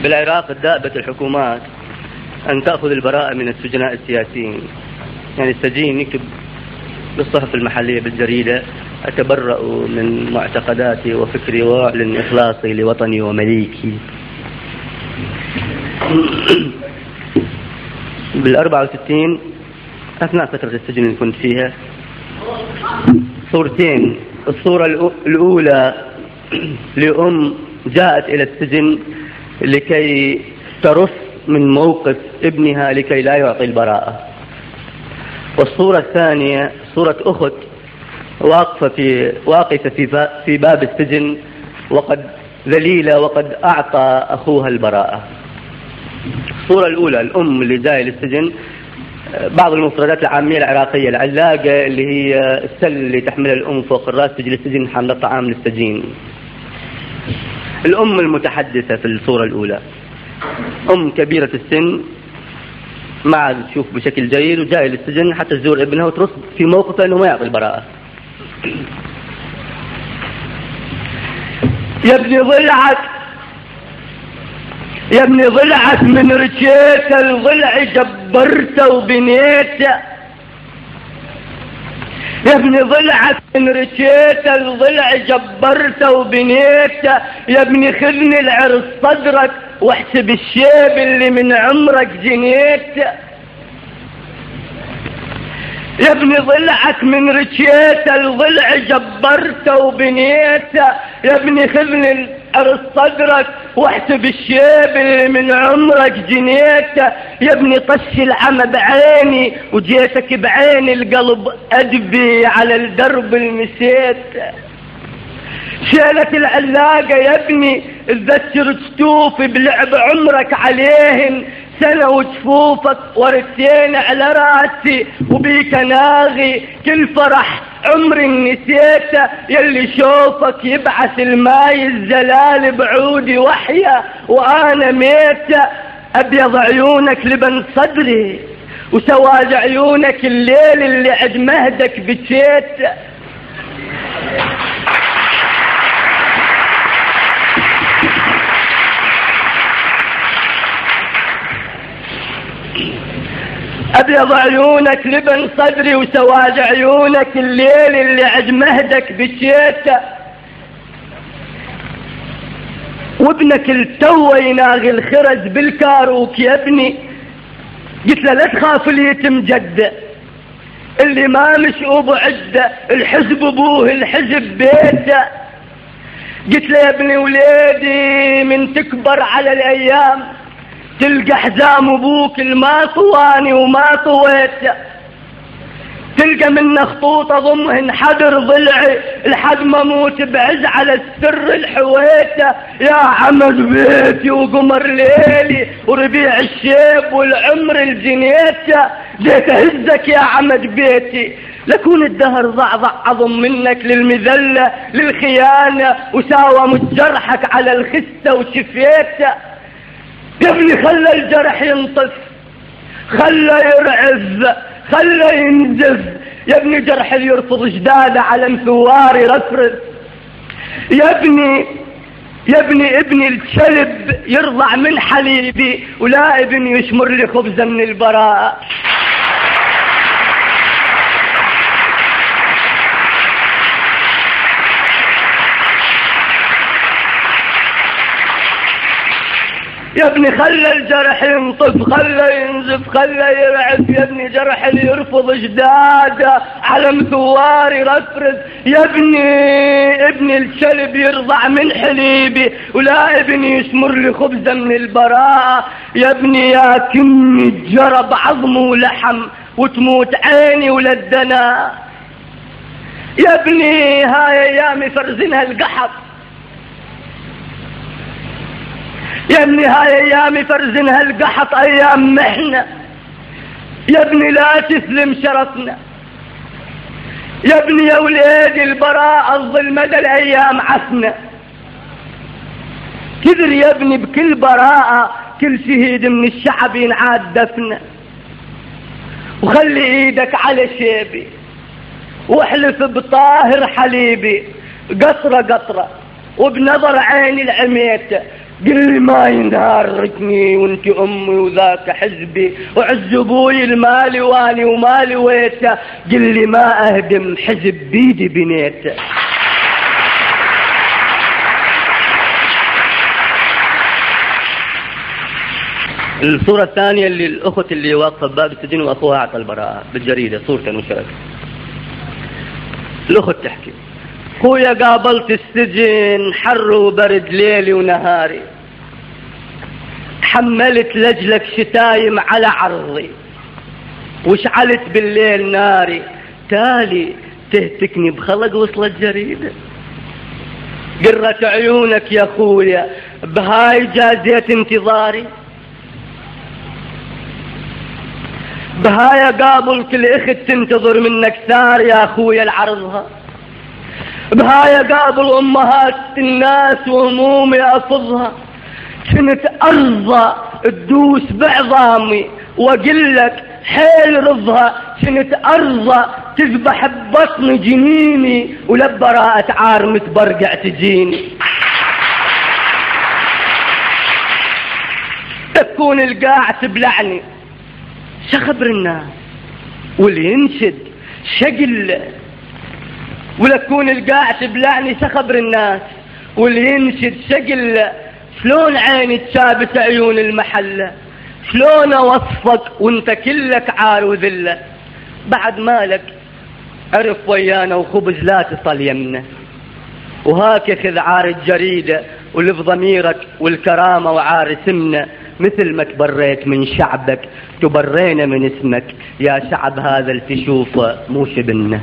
بالعراق دأبت الحكومات أن تأخذ البراءة من السجناء السياسيين. يعني السجين يكتب بالصحف المحلية بالجريدة: أتبرأ من معتقداتي وفكري وأعلن إخلاصي لوطني ومليكي. بال64 أثناء فترة السجن اللي كنت فيها صورتين. الصورة الأولى لأم جاءت إلى السجن لكي ترف من موقف ابنها لكي لا يعطي البراءة. والصورة الثانية صورة أخت واقفة في باب السجن وقد ذليلة وقد أعطى أخوها البراءة. الصورة الأولى الأم اللي جاية للسجن، بعض المفردات العامية العراقية: العلاقة اللي هي السل اللي تحملها الأم فوق الرأس تجي للسجن حاملة طعام للسجين. الأم المتحدثة في الصورة الأولى أم كبيرة السن ما عاد تشوف بشكل جيد وجاية للسجن حتى تزور ابنها وترصد في موقفه أنه ما يعطي البراءة. يا ابني ضلعك، يا ابني ضلعك من رجيت الضلع جبرته وبنيته. يا ابني ضلعك من رجيت الضلع جبرته وبنيته. يا ابني خذني العرس صدرك واحسب الشيب اللي من عمرك جنيته. يا ابني ضلعك من رجيت الضلع جبرته وبنيته. يا ابني خذني العرس صدرك واحسب الشيب اللي من عمرك جنيته. يا ابني طش العمى بعيني وجيتك بعين القلب أدبي على الدرب المسيت. شالت العلاقة يا ابني تذكر جتوفي بلعب عمرك عليهن سنة وجفوفك ورثين على راسي وبيك ناغي كل فرح عمري نسيته. يلي شوفك يبعث الماي الزلال بعودي وحيا وانا ميته. ابيض عيونك لبن صدري وسواد عيونك الليل اللي عد مهدك بجيته. أبيض عيونك لبن صدري وسواد عيونك الليل اللي عد مهدك بشيته. وابنك التو يناغي الخرز بالكاروك يا ابني. قلت له لا تخاف اليتم جده اللي ما مشؤوب عده الحزب ابوه الحزب بيته. قلت له يا ابني وليدي من تكبر على الايام تلقى حزام ابوك الما طواني وما طويته. تلقى من خطوط اضمهن حدر ضلعي لحد ما اموت بعز على السر الحويته. يا عمد بيتي وقمر ليلي وربيع الشيب والعمر الجنيته. جيت اهزك يا عمد بيتي لكون الدهر ضعضع عظم منك للمذله للخيانه وساومت جرحك على الخسه وشفيته. يا ابني خلى الجرح ينطف، خلى يرعز، خلى ينزف. يا ابني جرح اللي يرفض جداده على مثوار يرفرف. يا ابني ابني الكلب يرضع من حليبي ولا ابني يشمر لي خبزه من البراءه. يا ابني خلى الجرح ينطف، خلى ينزف، خلى يرعف. يا ابني جرح اللي يرفض جداده على مثوار يرفرف. يا ابني الكلب يرضع من حليبي ولا ابني يشمر لي خبزه من البراءه. يا ابني يا كمي جرب عظم ولحم وتموت عيني ولدنا. يا ابني هاي ايامي فرزنها القحط. يا ابني هاي ايامي فرزنها القحط ايام محنة. يا ابني لا تسلم شرفنا. يا ابني يا وليدي البراءة الظل مدى الايام عفنا. كدر يا ابني بكل براءة كل شهيد من الشعب ينعاد دفنه. وخلي ايدك على شيبي واحلف بطاهر حليبي قطرة قطرة وبنظر عيني العميت. قل لي ما ينهاركني وانت امي وذاك حزبي وعز ابوي المالي واني ومالي ويته. قل لي ما اهدم حزب بيدي بنيته. الصورة الثانية اللي الأخت اللي واقفة بباب السجن وأخوها أعطى البراءة بالجريدة، صورة نشرت. الأخت تحكي: خويا قابلت السجن حر وبرد ليلي ونهاري، حملت لجلك شتايم على عرضي وشعلت بالليل ناري، تالي تهتكني بخلق وصلت جريدة. قرت عيونك يا خويا بهاي جازيت انتظاري، بهاي قابل كل اخت تنتظر منك ثار يا خويا لعرضها، بهاي قابل امهات الناس وهمومي افضها. كنت ارضى تدوس بعظامي واقلك حيل رضها، كنت ارضى تذبح ببطن جنيني ولبراءة عار متبرقع تجيني. تكون القاع تبلعني شخبر الناس واللي ينشد شقل، ولكون القاع تبلعني شخبر الناس واللي ينشد شقل. شلون عيني تشابت عيون المحلة، شلون اوصفك وانت كلك عار وذلة. بعد مالك عرف ويانا وخبز لا تصل يمنا، وهاك خذ عار الجريدة ولف ضميرك والكرامة وعار سمنا. مثل ما تبريت من شعبك تبرينا من اسمك، يا شعب هذا التشوفه مو شبلنا.